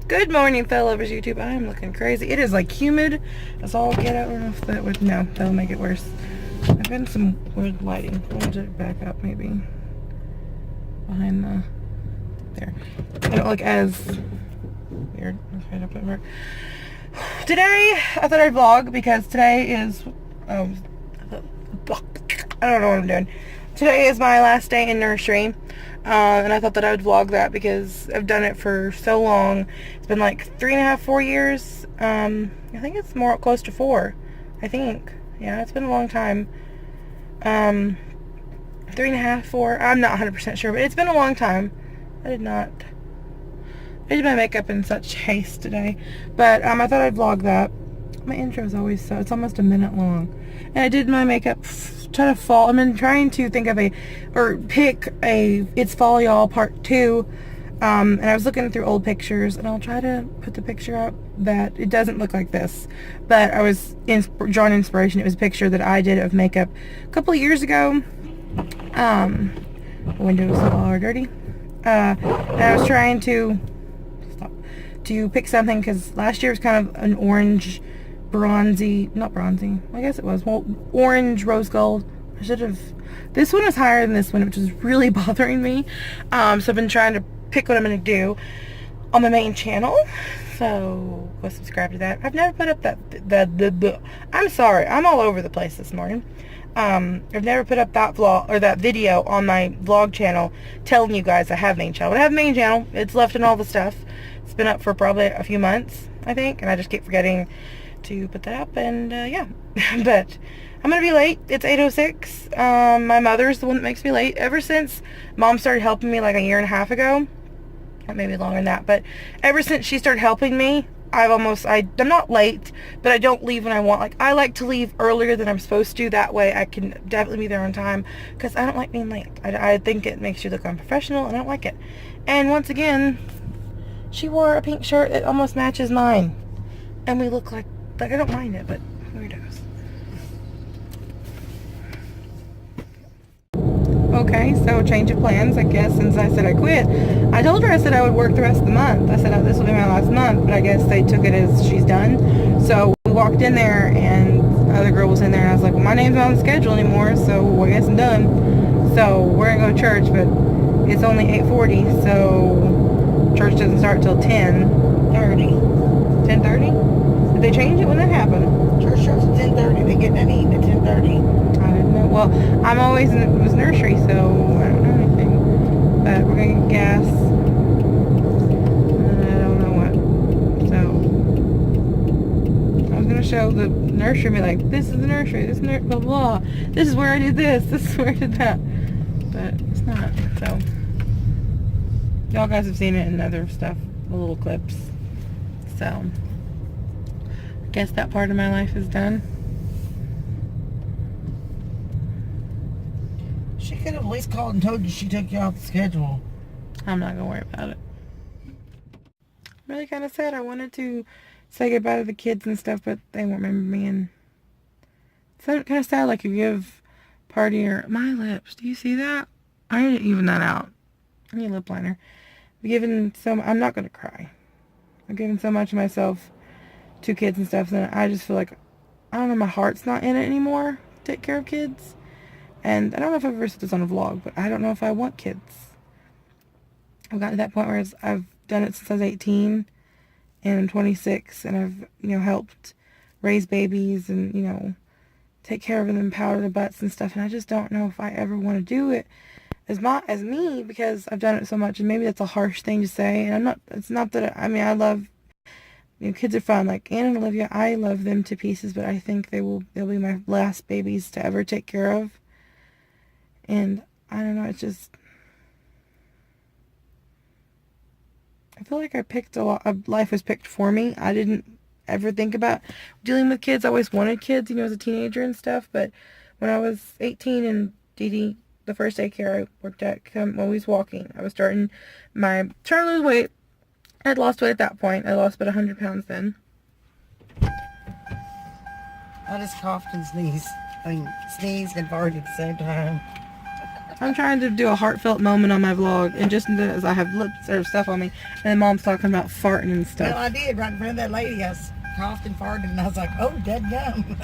Good morning, fellow lovers YouTube. I am looking crazy. It is like humid. That's all get out. I don't know if that would, no, that'll make it worse. I've got some weird lighting. I'll just back up maybe. Behind the, there. I don't look as weird. Today, I thought I'd vlog because today is, I don't know what I'm doing. Today is my last day in nursery. And I thought that I would vlog that because I've done it for so long. It's been like 3.5, 4 years. I think it's more close to 4. I think. Yeah, it's been a long time. 3.5, 4. I'm not 100% sure, but it's been a long time. I did my makeup in such haste today. But I thought I'd vlog that. My intro is always it's almost a minute long. And I did my makeup I've been trying to think of pick a It's Fall Y'all Part 2. And I was looking through old pictures, and I'll try to put the picture up that it doesn't look like this. But I was drawn inspiration. It was a picture that I did of makeup a couple of years ago. The windows are dirty. And I was trying to pick something because last year was kind of an orange, not bronzy, I guess it was, well, orange rose gold. This one is higher than this one, which is really bothering me. So I've been trying to pick what I'm going to do on my main channel. So go subscribe to that. I've never put up I'm sorry, I'm all over the place this morning. I've never put up that vlog or that video on my vlog channel telling you guys I have a main channel. But I have a main channel. It's left in all the stuff. It's been up for probably a few months, I think, and I just keep forgetting to put that up, and yeah. But I'm gonna be late. It's 8:06. My mother's the one that makes me late ever since Mom started helping me like a year and a half ago, or maybe longer than that. But ever since she started helping me, I'm not late, but I don't leave when I want. Like, I like to leave earlier than I'm supposed to. That way I can definitely be there on time, because I don't like being late. I think it makes you look unprofessional, and I don't like it. And once again, she wore a pink shirt that almost matches mine, and we look like I don't mind it, but weirdos. Okay, so change of plans, I guess, since I said I quit. I told her I said I would work the rest of the month. I said, oh, this will be my last month, but I guess they took it as she's done. So we walked in there, and the other girl was in there, and I was like, well, my name's not on the schedule anymore, so I guess I'm done. So we're going to go to church, but it's only 8:40, so church doesn't start till 10:30. 10:30? Did they change it? When that happened? Church starts at 10:30. They get that eating at 10:30. I didn't know. Well, I'm always it was nursery, so I don't know anything. But we're gonna get gas. And I don't know what. So I was gonna show the nursery and be like, this is the nursery, this is blah blah. This is where I did this, this is where I did that. But it's not. So y'all guys have seen it in other stuff, the little clips. So I guess that part of my life is done. She could have at least called and told you she took you off the schedule. I'm not gonna worry about it. I'm really kind of sad. I wanted to say goodbye to the kids and stuff, but they won't remember me. And it's kind of sad, like you give party or my lips. Do you see that? I need to even that out. I need a lip liner. I'm not gonna cry. I've given so much of myself to kids and stuff, and I just feel like, I don't know, my heart's not in it anymore to take care of kids. And I don't know if I've ever said this on a vlog, but I don't know if I want kids. I've gotten to that point where I've done it since I was 18, and I'm 26, and I've, helped raise babies and, take care of them, powder their butts and stuff, and I just don't know if I ever want to do it as me, because I've done it so much, and maybe that's a harsh thing to say, and it's not that, I love, kids are fun, like Anna and Olivia, I love them to pieces, but I think they'll be my last babies to ever take care of. And I don't know, it's just, I feel like I picked a lot of life was picked for me. I didn't ever think about dealing with kids. I always wanted kids, as a teenager and stuff. But when I was 18 and Dee Dee, the first daycare I worked at, while he was walking, I was trying to lose weight. I had lost weight at that point. I lost about 100 pounds then. I just coughed and sneezed. Sneezed and farted at the same time. I'm trying to do a heartfelt moment on my vlog, and just as I have lip service stuff on me, and then Mom's talking about farting and stuff. Well, I did right in front of that lady. I was coughed and farted, and I was like, "Oh, dead gum."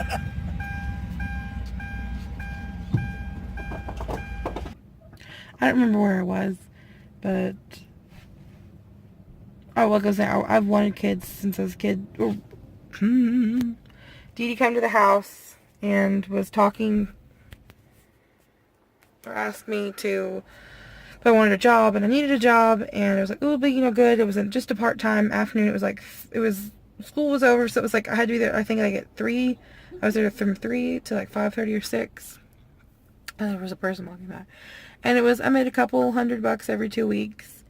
I don't remember where I was, but like I was saying, I've wanted kids since I was a kid. Dee Dee came to the house and was talking, or asked me to if I wanted a job, and I needed a job, and I was like, oh, but good. It wasn't just a part-time afternoon. It was like, school was over, so it was like I had to be there. I think like at 3. I was there from 3 to like 5:30 or 6. And there was a person walking by. And I made a couple $100 every 2 weeks.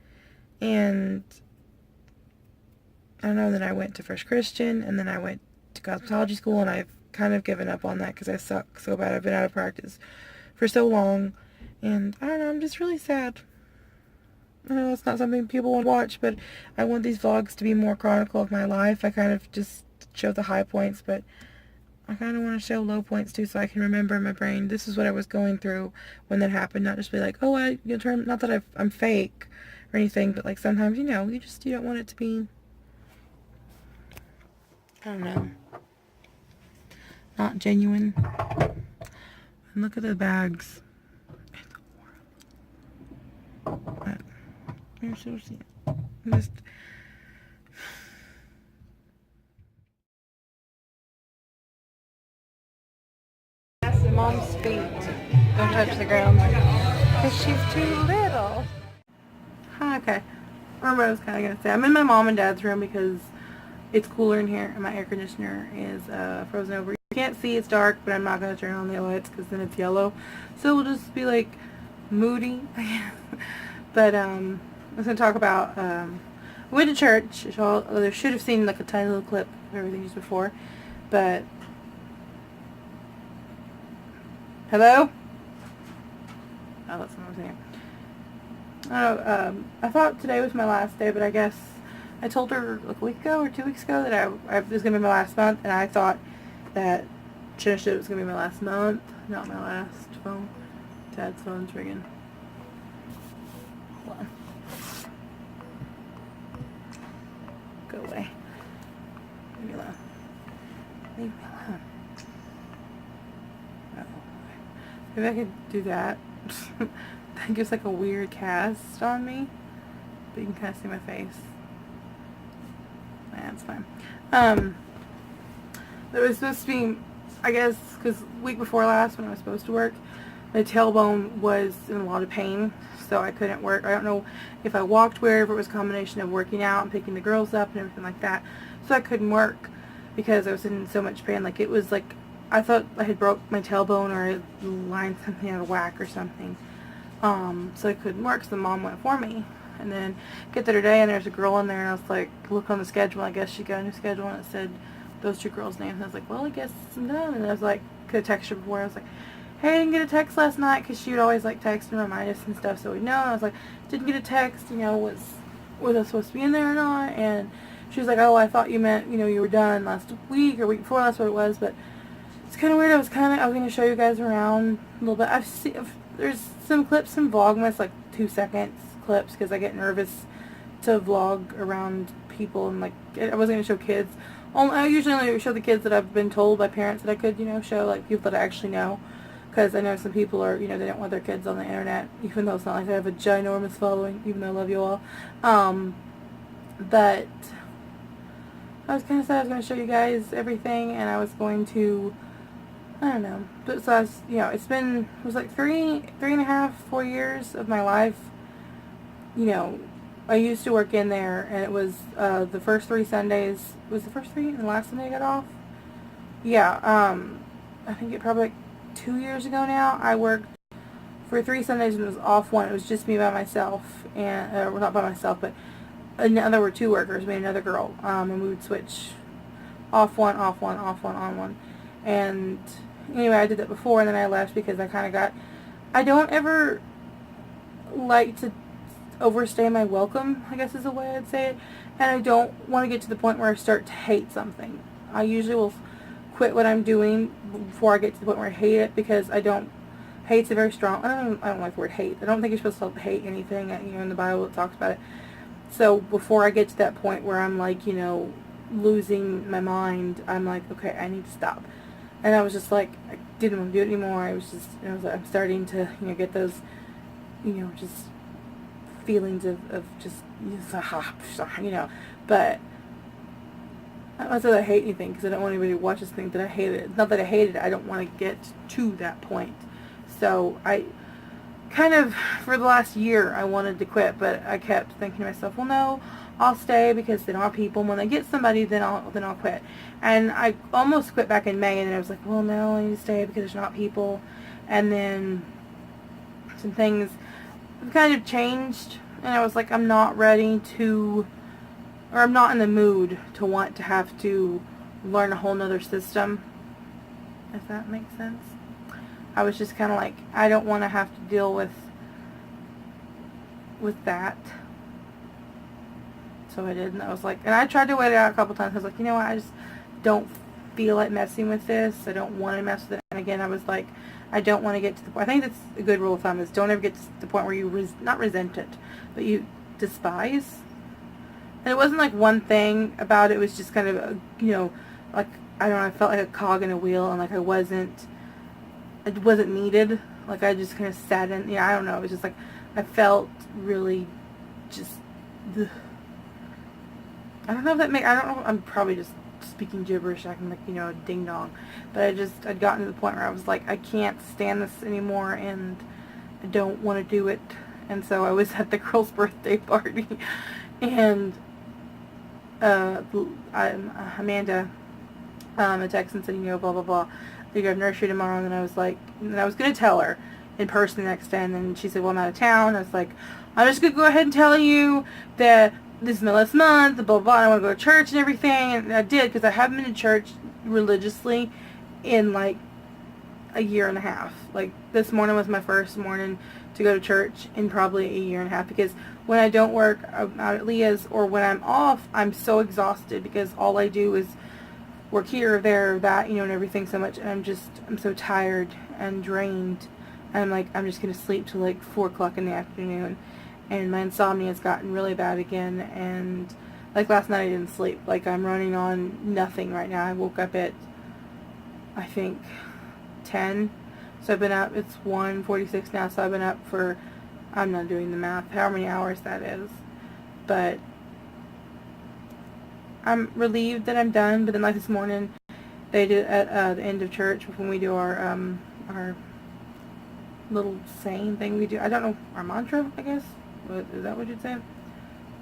And I don't know, then I went to First Christian, and then I went to cosmetology school, and I've kind of given up on that because I suck so bad. I've been out of practice for so long, and I don't know, I'm just really sad. I know it's not something people want to watch, but I want these vlogs to be more chronicle of my life. I kind of just show the high points, but I kind of want to show low points too, so I can remember in my brain this is what I was going through when that happened. Not just be like, oh, not that I'm fake or anything, but like sometimes you don't want it to be, I don't know, not genuine. And look at the bags. It's horrible. But you're so sad. Just. Mom's feet don't touch the ground because she's too little. Okay. I remember what I was kind of going to say. I'm in my mom and dad's room because it's cooler in here and my air conditioner is frozen over. You can't see, it's dark, but I'm not going to turn on the lights because then it's yellow. So we'll just be like moody, I guess. But I was going to talk about, we went to church. They should have seen like a tiny little clip of everything just before. But hello? Oh, that's what I was saying. I don't know, I thought today was my last day, but I guess I told her like a week ago or 2 weeks ago that it was going to be my last month, and I thought that it was going to be my last month, not my last phone. Dad's phone's ringing. Hold on. Go away. Leave me alone. Leave me alone. Maybe I could do that. That gives like a weird cast on me. But you can kind of see my face. Yeah, it's fine. There was supposed to be, I guess, because week before last when I was supposed to work, my tailbone was in a lot of pain, so I couldn't work. I don't know if I walked weird, if it was a combination of working out and picking the girls up and everything like that. So I couldn't work because I was in so much pain. Like it was like, I thought I had broke my tailbone or I lined something out of whack or something. So I couldn't work, so the mom went for me. And then get there today and there's a girl in there, and I was like, look on the schedule. I guess she got a new schedule and it said those 2 girls' names. And I was like, well, I guess I'm done. And I was like, could have texted her before. I was like, hey, I didn't get a text last night, because she would always like text and remind us and stuff so we know. And I was like, didn't get a text, was I supposed to be in there or not? And she was like, oh, I thought you meant, you were done last week or week before. That's what it was. But it's kind of weird. I was going to show you guys around a little bit. There's some clips in Vlogmas, like 2 seconds clips, because I get nervous to vlog around people, and like I wasn't going to show kids. I usually only show the kids that I've been told by parents that I could, show, like people that I actually know, because I know some people are, they don't want their kids on the internet, even though it's not like I have a ginormous following, even though I love you all. But I was kind of sad I was going to show you guys everything, and I was going to, I don't know. So I was, it was like 3.5, 4 years of my life. I used to work in there, and it was the first 3 Sundays. Was the first 3 and the last Sunday I got off? Yeah. I think it probably like 2 years ago now. I worked for 3 Sundays and it was off one. It was just me by myself, and well, not by myself, but there were 2 workers, me and another girl, and we would switch off one, off one, off one, on one. And anyway, I did that before, and then I left because I don't ever like to overstay my welcome, I guess is the way I'd say it, and I don't want to get to the point where I start to hate something. I usually will quit what I'm doing before I get to the point where I hate it, because I don't hate's a very strong, I don't like the word hate. I don't think you're supposed to hate anything. You know, in the Bible it talks about it. So before I get to that point where I'm like, you know, losing my mind, I'm like, okay, I need to stop. And I was just like, I didn't want to do it anymore. I was just, I was like, I'm starting to, you know, get those, you know, just feelings of just, you know, but I don't say that I hate anything because I don't want anybody to watch this thing that I hate it. It's not that I hate it, I don't want to get to that point. So I kind of, for the last year, I wanted to quit, but I kept thinking to myself, well, no, I'll stay because they don't have people. And when they get somebody, then I'll quit. And I almost quit back in May, and then I was like, well, no, I need to stay because there's not people. And then some things kind of changed, and I was like, I'm not ready to, or I'm not in the mood to want to have to learn a whole nother system, if that makes sense. I was just kind of like, I don't want to have to deal with that. So I did, and I was like, and I tried to wait it out a couple times. I was like, you know what, I just don't feel like messing with this. I don't want to mess with it. And again, I was like, I don't want to get to the point. I think that's a good rule of thumb, is don't ever get to the point where you not resent it, but you despise. And it wasn't like one thing about it. It was just kind of, you know, like, I don't know, I felt like a cog in a wheel, and like it wasn't needed. Like I just kind of sat in, I don't know, it was just like, I felt really just, ugh. I don't know if that I don't know, I'm probably just speaking gibberish, acting like, you know, ding dong, but I'd gotten to the point where I was like, I can't stand this anymore, and I don't want to do it. And so I was at the girl's birthday party, and Amanda a text and said, you know, blah blah blah, you have nursery tomorrow. And then I was like, and I was gonna tell her in person the next day, and then she said, well, I'm out of town. I was like, I'm just gonna go ahead and tell you that this is my last month, blah blah blah, and I want to go to church and everything. And I did, because I haven't been to church religiously in like a year and a half. Like this morning was my first morning to go to church in probably a year and a half, because when I don't work out at Leah's, or when I'm off, I'm so exhausted because all I do is work here or there or that, you know, and everything so much, and I'm so tired and drained, and I'm like, I'm just going to sleep till like 4 o'clock in the afternoon, and my insomnia has gotten really bad again, and like last night I didn't sleep. Like I'm running on nothing right now. I woke up at, I think, 10, so I've been up, it's 1:46 now, so I've been up for, I'm not doing the math, how many hours that is, but I'm relieved that I'm done. But then like this morning, they did at the end of church, when we do our little saying thing we do, I don't know, our mantra, I guess, what, is that what you'd say?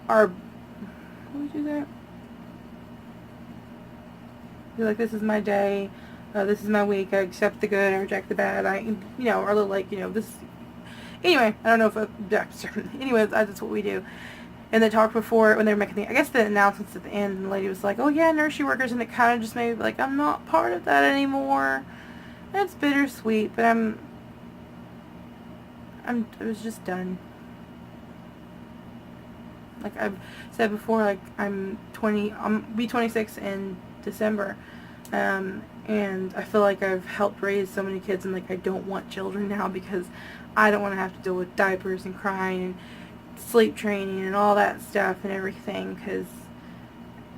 Our, what would you say? You're like, this is my day, this is my week, I accept the good, I reject the bad, you know, our little, like, you know, this, anyway, I don't know if, anyways, that's what we do. And they talked before, when they were making the, I guess the announcements at the end, and the lady was like, oh yeah, nursery workers, and it kind of just made me like, I'm not part of that anymore. And it's bittersweet, but it was just done. Like I've said before, like I'm be 26 in December, and I feel like I've helped raise so many kids, and like I don't want children now, because I don't want to have to deal with diapers and crying and sleep training and all that stuff and everything, because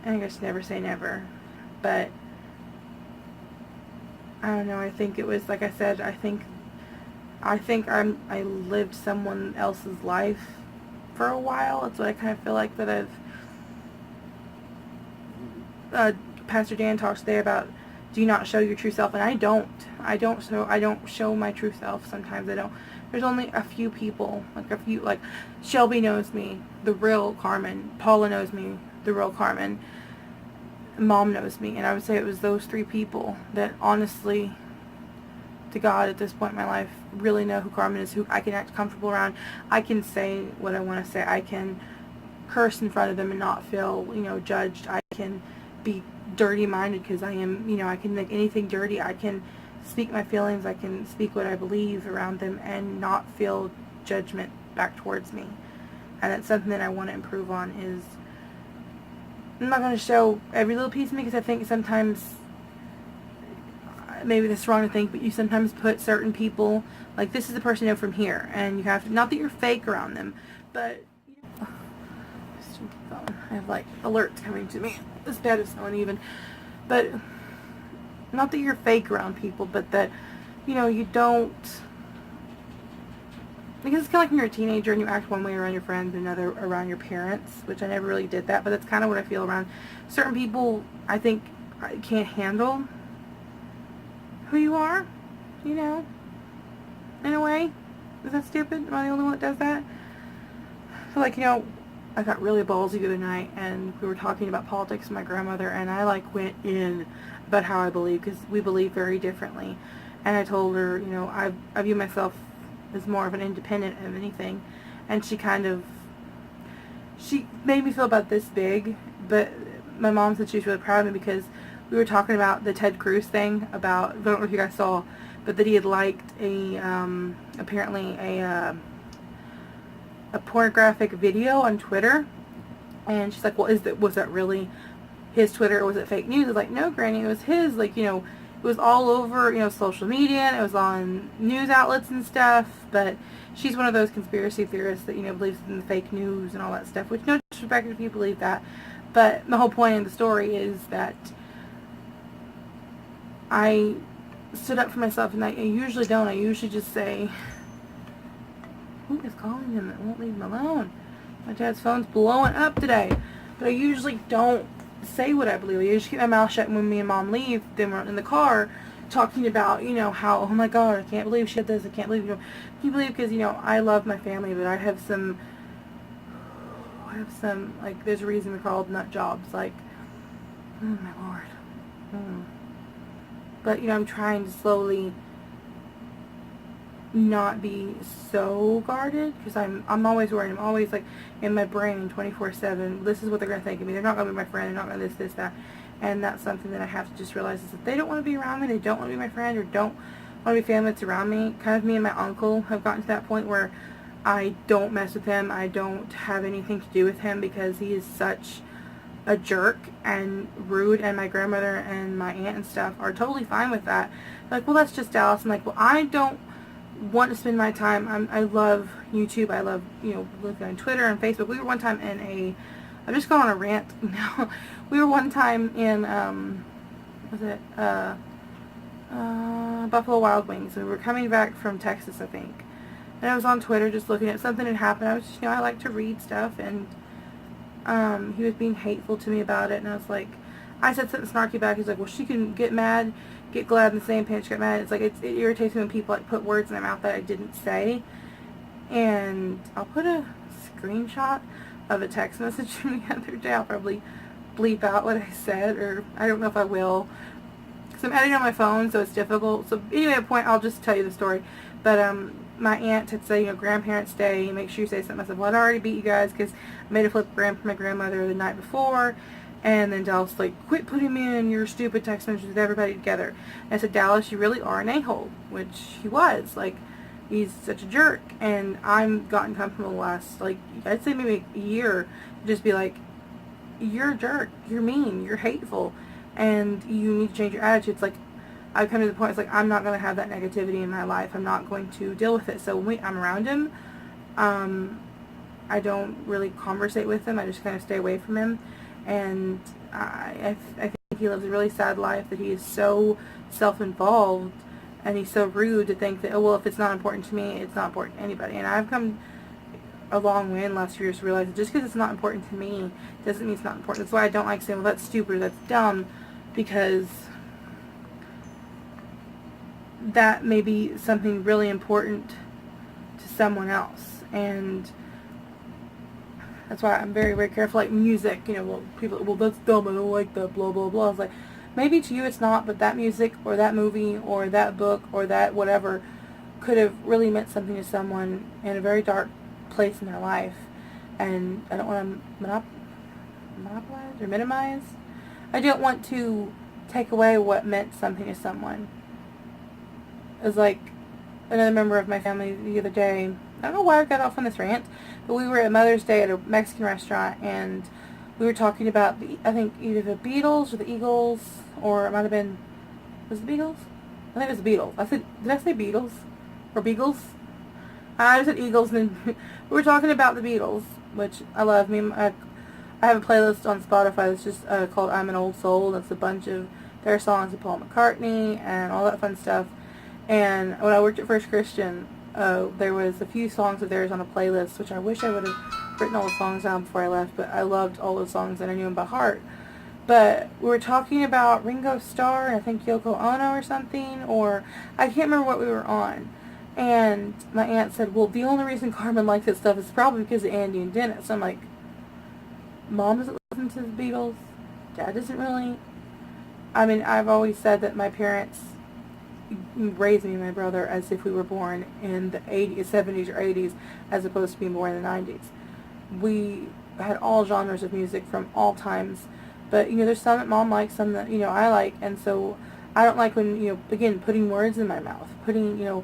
I guess never say never, but I don't know, I think it was, like I said, I think I lived someone else's life for a while. That's what I kind of feel like, that I've Pastor Dan talks today about, do you not show your true self? And I don't show my true self. Sometimes I don't. There's only a few people, like Shelby knows me, the real Carmen. Paula knows me, the real Carmen. Mom knows me, and I would say it was those 3 people that honestly, to God, at this point in my life, really know who Carmen is, who I can act comfortable around. I can say what I want to say. I can curse in front of them and not feel, you know, judged. I can be dirty-minded, because I am, you know, I can make anything dirty. I can speak my feelings. I can speak what I believe around them and not feel judgment back towards me. And that's something that I want to improve on. Is I'm not going to show every little piece of me, because I think sometimes maybe this is wrong to think, but you sometimes put certain people, like, this is the person you know from here, and you have to, not that you're fake around them, but, stupid phone. I have, like, alerts coming to me. This bed is so uneven. But, not that you're fake around people, but that, you know, you don't, because it's kind of like when you're a teenager and you act one way around your friends and another around your parents, which I never really did that, but that's kind of what I feel around certain people. I think I can't handle who you are, you know, in a way. Is that stupid? Am I the only one that does that? So, like, you know, I got really ballsy the other night, and we were talking about politics with my grandmother, and I, like, went in about how I believe, because we believe very differently. And I told her, you know, I view myself as more of an independent of anything, and she made me feel about this big, but my mom said she was really proud of me because we were talking about the Ted Cruz thing about, I don't know if you guys saw, but that he had liked apparently a pornographic video on Twitter, and she's like, well, was that really his Twitter, or was it fake news? I was like, no, Granny, it was his. Like, you know, it was all over, you know, social media, and it was on news outlets and stuff, but she's one of those conspiracy theorists that, you know, believes in the fake news and all that stuff, which, no disrespect if you believe that, but the whole point of the story is that I stood up for myself, and I usually don't. I usually just say, who is calling him that won't leave him alone? My dad's phone's blowing up today. But I usually don't say what I believe. I usually keep my mouth shut when me and Mom leave. Then we're in the car talking about, you know, how, oh my God, I can't believe she did this. I can't believe, you know. Can you believe, because, you know, I love my family, but I have some, like, there's a reason they're called nut jobs. Like, oh my Lord. But, you know, I'm trying to slowly not be so guarded, because I'm always worried. I'm always, like, in my brain 24/7. This is what they're going to think of me. They're not going to be my friend. They're not going to this, that. And that's something that I have to just realize, is that they don't want to be around me. They don't want to be my friend, or don't want to be family that's around me. Kind of me and my uncle have gotten to that point where I don't mess with him. I don't have anything to do with him because he is such a jerk and rude, and my grandmother and my aunt and stuff are totally fine with that. Like, well, that's just Dallas. I'm like, well, I don't want to spend my time. I love YouTube. I love, you know, looking on Twitter and Facebook. We were one time in I'm just going on a rant now. We were one time in, was it, Buffalo Wild Wings. We were coming back from Texas, I think. And I was on Twitter just looking at something that happened. I was just, you know, I like to read stuff, and he was being hateful to me about it, and I was like, I said something snarky back. He's like, well, she can get mad, get glad in the same pinch, get mad. It's like, it irritates me when people, like, put words in their mouth that I didn't say. And I'll put a screenshot of a text message from the other day. I'll probably bleep out what I said, or I don't know if I will, because I'm editing on my phone, so it's difficult. So anyway, at a point, I'll just tell you the story. But my aunt had said, you know, Grandparents' Day, make sure you say something. I said, well, I'd already beat you guys because I made a flipgram for my grandmother the night before. And then Dallas was like, quit putting me in your stupid text messages with everybody together. And I said, Dallas, you really are an a-hole, which he was. Like, he's such a jerk. And I've gotten comfortable the last, like, I'd say maybe a year, to just be like, you're a jerk, you're mean, you're hateful, and you need to change your attitude. It's like, I've come to the point, it's like, I'm not going to have that negativity in my life. I'm not going to deal with it. So when I'm around him, I don't really conversate with him. I just kind of stay away from him. And I think he lives a really sad life, that he is so self-involved, and he's so rude to think that, oh, well, if it's not important to me, it's not important to anybody. And I've come a long way in the last few years to realize that just because it's not important to me doesn't mean it's not important. That's why I don't like saying, well, that's stupid, or that's dumb, because that may be something really important to someone else. And that's why I'm very, very careful. Like music, you know, well, people, well, that's dumb, I don't like that, blah, blah, blah. I was like, maybe to you it's not, but that music, or that movie, or that book, or that whatever could have really meant something to someone in a very dark place in their life. And I don't want to monopolize or minimize. I don't want to take away what meant something to someone. It was like another member of my family the other day, I don't know why I got off on this rant, but we were at Mother's Day at a Mexican restaurant, and we were talking about, I think, either the Beatles or the Eagles, or it might have been, was it the Beatles? I think it was the Beatles. Did I say Beatles? Or Beagles? I said Eagles, and then we were talking about the Beatles, which I love. I have a playlist on Spotify that's just called I'm an Old Soul. That's a bunch of their songs of Paul McCartney and all that fun stuff. And when I worked at First Christian, there was a few songs of theirs on a playlist, which I wish I would have written all the songs down before I left, but I loved all those songs and I knew them by heart. But we were talking about Ringo Starr and I think Yoko Ono or something, or I can't remember what we were on. And my aunt said, well, the only reason Carmen likes that stuff is probably because of Andy and Dennis. So I'm like, Mom doesn't listen to the Beatles. Dad doesn't really. I mean, I've always said that my parents raised me and my brother as if we were born in the 80s, 70s or 80s, as opposed to being born in the 90s. We had all genres of music from all times. But, there's some that Mom likes, some that, I like. And so I don't like when, again, putting words in my mouth. And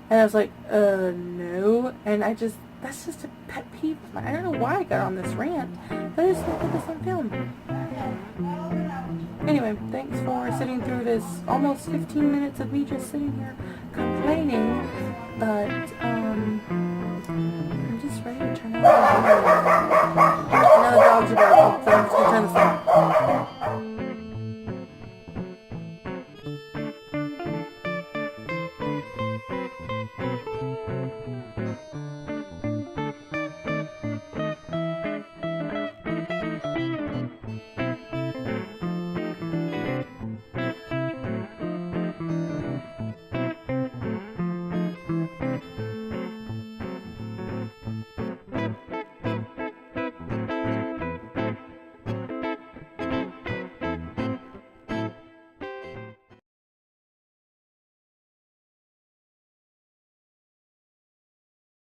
I was like, no. And that's just a pet peeve of mine. I don't know why I got on this rant, but I just want to put this on film. Anyway, thanks for sitting through this almost 15 minutes of me just sitting here complaining. But, I'm just ready to turn on the video.